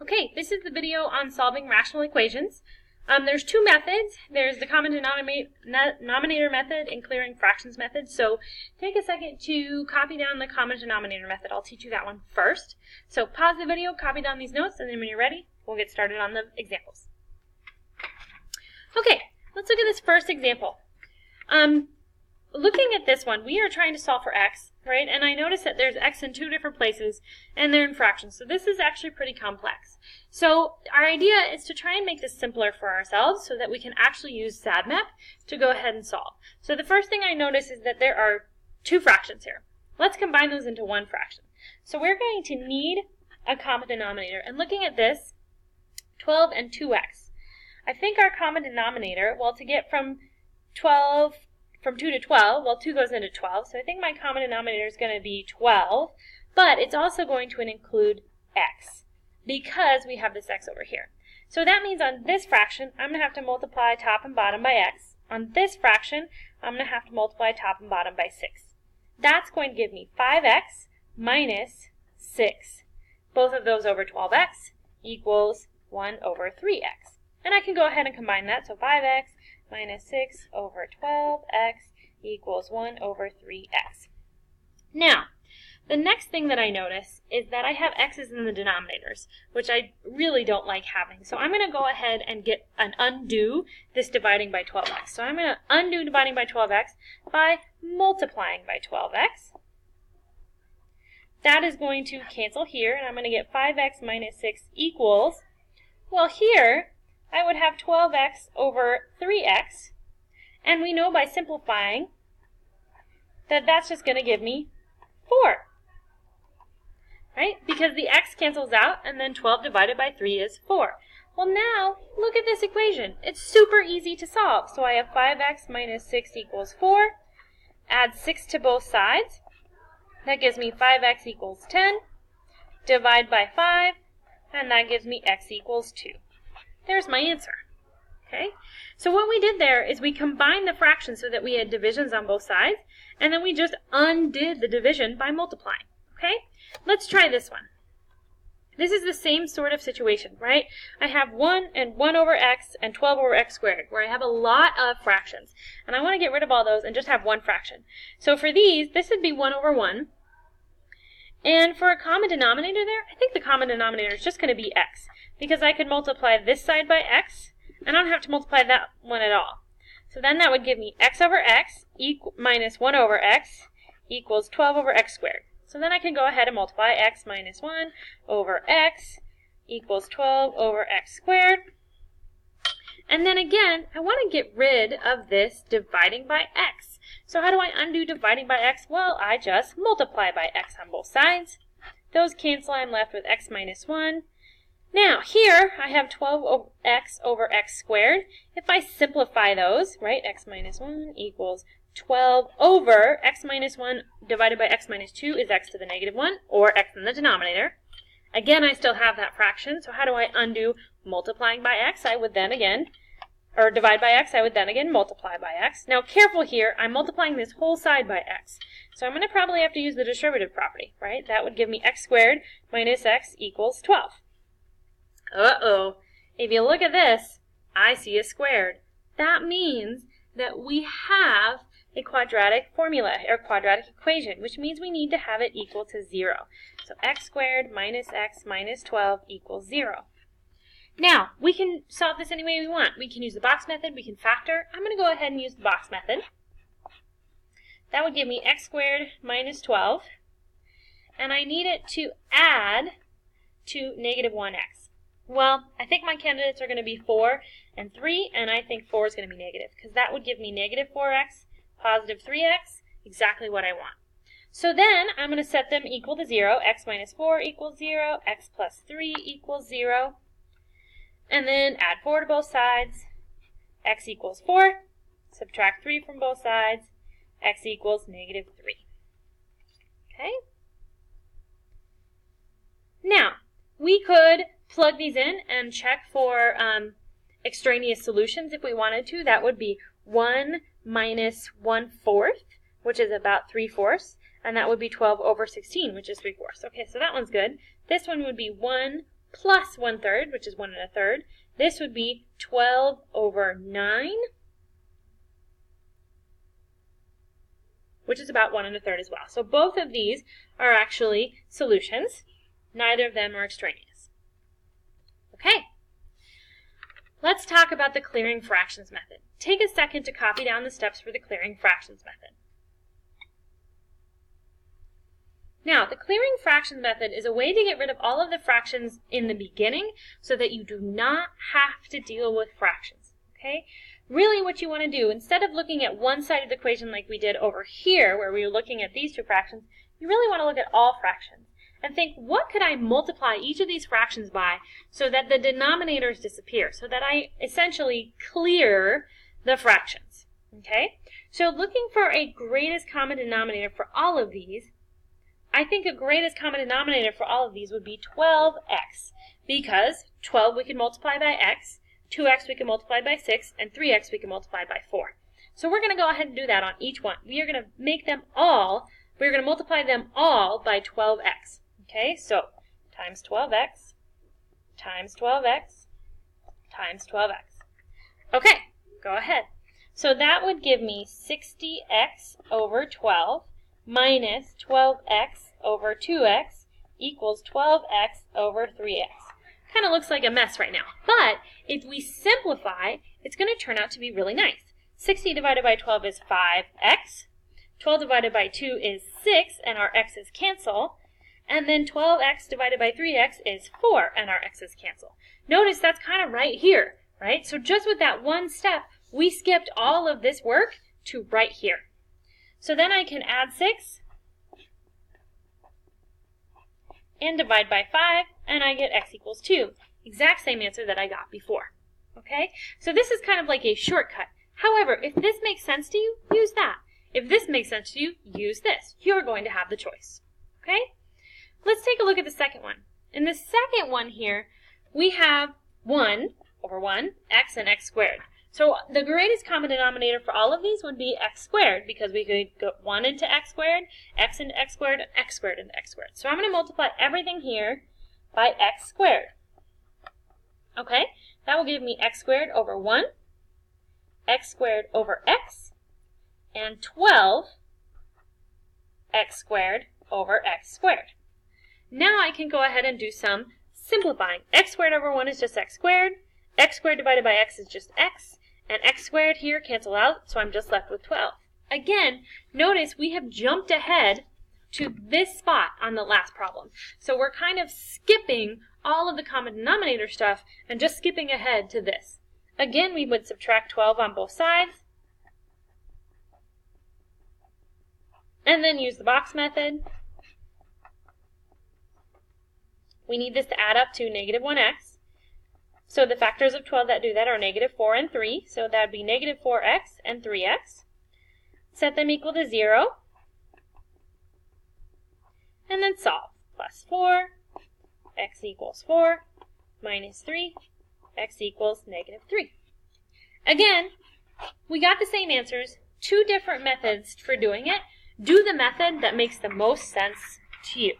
Okay, this is the video on solving rational equations. There's two methods. There's the common denominator method and clearing fractions method. So take a second to copy down the common denominator method. I'll teach you that one first. So pause the video, copy down these notes, and then when you're ready, we'll get started on the examples. Okay, let's look at this first example. Looking at this one, we are trying to solve for x, right? And I notice that there's x in two different places, and they're in fractions. So this is actually pretty complex. So our idea is to try and make this simpler for ourselves so that we can actually use SADMAP to go ahead and solve. So the first thing I notice is that there are two fractions here. Let's combine those into one fraction. So we're going to need a common denominator. And looking at this, 12 and 2x. I think our common denominator, well, to get from 2 to 12, well, 2 goes into 12, so I think my common denominator is going to be 12, but it's also going to include x, because we have this x over here. So that means on this fraction, I'm going to have to multiply top and bottom by x. On this fraction, I'm going to have to multiply top and bottom by 6. That's going to give me 5x minus 6. Both of those over 12x equals 1 over 3x. And I can go ahead and combine that, so 5x minus 6 over 12x equals 1 over 3x. Now, the next thing that I notice is that I have x's in the denominators, which I really don't like having. So I'm going to go ahead and undo this dividing by 12x. So I'm going to undo dividing by 12x by multiplying by 12x. That is going to cancel here, and I'm going to get 5x minus 6 equals, well, here I would have 12x over 3x, and we know by simplifying that that's just going to give me 4, right? Because the x cancels out, and then 12 divided by 3 is 4. Well, now, look at this equation. It's super easy to solve. So I have 5x minus 6 equals 4. Add 6 to both sides. That gives me 5x equals 10. Divide by 5, and that gives me x equals 2. There's my answer. Okay? So what we did there is we combined the fractions so that we had divisions on both sides, and then we just undid the division by multiplying. Okay? Let's try this one. This is the same sort of situation, right? I have 1 and 1 over x and 12 over x squared, where I have a lot of fractions. And I want to get rid of all those and just have one fraction. So for these, this would be 1 over 1. And for a common denominator there, I think the common denominator is just going to be x, because I could multiply this side by x, and I don't have to multiply that one at all. So then that would give me x over x minus 1 over x equals 12 over x squared. So then I can go ahead and multiply x minus 1 over x equals 12 over x squared. And then again, I want to get rid of this dividing by x. So how do I undo dividing by x? Well, I just multiply by x on both sides. Those cancel, I'm left with x minus 1. Now, here I have 12x over x squared. If I simplify those, right, x minus 1 equals 12 over x minus 1 divided by x minus 2 is x to the negative 1, or x in the denominator. Again, I still have that fraction, so how do I undo multiplying by x? I would then again, or divide by x, I would then again multiply by x. Now, careful here, I'm multiplying this whole side by x. So I'm going to probably have to use the distributive property, right? That would give me x squared minus x equals 12. Uh-oh. If you look at this, I see a squared. That means that we have a quadratic formula, or quadratic equation, which means we need to have it equal to 0. So x squared minus x minus 12 equals 0. Now, we can solve this any way we want. We can use the box method, we can factor. I'm going to go ahead and use the box method. That would give me x squared minus 12, and I need it to add to negative 1x. Well, I think my candidates are going to be 4 and 3, and I think 4 is going to be negative, because that would give me negative 4x, positive 3x, exactly what I want. So then, I'm going to set them equal to 0. X minus 4 equals 0, x plus 3 equals 0, and then add 4 to both sides. X equals 4, subtract 3 from both sides, x equals negative 3. Okay? Now, we could plug these in and check for extraneous solutions if we wanted to. That would be 1 minus 1/4, which is about 3/4, and that would be 12 over 16, which is 3/4. Okay, so that one's good. This one would be 1 plus 1/3, which is 1 1/3. This would be 12 over 9, which is about 1 1/3 as well. So both of these are actually solutions. Neither of them are extraneous. Okay. Let's talk about the clearing fractions method. Take a second to copy down the steps for the clearing fractions method. Now, the clearing fractions method is a way to get rid of all of the fractions in the beginning so that you do not have to deal with fractions. Okay? Really what you want to do, instead of looking at one side of the equation like we did over here, where we were looking at these two fractions, you really want to look at all fractions and think, what could I multiply each of these fractions by so that the denominators disappear, so that I essentially clear the fractions. Okay? So looking for a greatest common denominator for all of these, I think a greatest common denominator for all of these would be 12x, because 12 we can multiply by x, 2x we can multiply by 6, and 3x we can multiply by 4. So we're going to go ahead and do that on each one. We are going to make them all, we're going to multiply them all by 12x. Okay, so times 12x, times 12x, times 12x. Okay, go ahead. So that would give me 60x over 12 minus 12x over 2x equals 12x over 3x. Kind of looks like a mess right now, but if we simplify, it's going to turn out to be really nice. 60 divided by 12 is 5x, 12 divided by 2 is 6, and our x's cancel, and then 12x divided by 3x is 4, and our x's cancel. Notice that's kind of right here, right? So just with that one step, we skipped all of this work to right here. So then I can add 6 and divide by 5, and I get x equals 2. Exact same answer that I got before. Okay? So this is kind of like a shortcut. However, if this makes sense to you, use that. If this makes sense to you, use this. You're going to have the choice. Okay? Let's take a look at the second one. In the second one here, we have 1 over 1, x and x squared. So the greatest common denominator for all of these would be x squared, because we could go 1 into x squared, x into x squared, and x squared into x squared. So I'm going to multiply everything here by x squared. Okay, that will give me x squared over 1, x squared over x, and 12 x squared over x squared. Now I can go ahead and do some simplifying. X squared over 1 is just x squared divided by x is just x, and x squared here cancel out, so I'm just left with 12. Again, notice we have jumped ahead to this spot on the last problem. So we're kind of skipping all of the common denominator stuff and just skipping ahead to this. Again, we would subtract 12 on both sides, and then use the box method. We need this to add up to negative 1x. So the factors of 12 that do that are negative 4 and 3. So that would be negative 4x and 3x. Set them equal to 0. And then solve. Plus 4, x equals 4, minus 3, x equals negative 3. Again, we got the same answers, two different methods for doing it. Do the method that makes the most sense to you.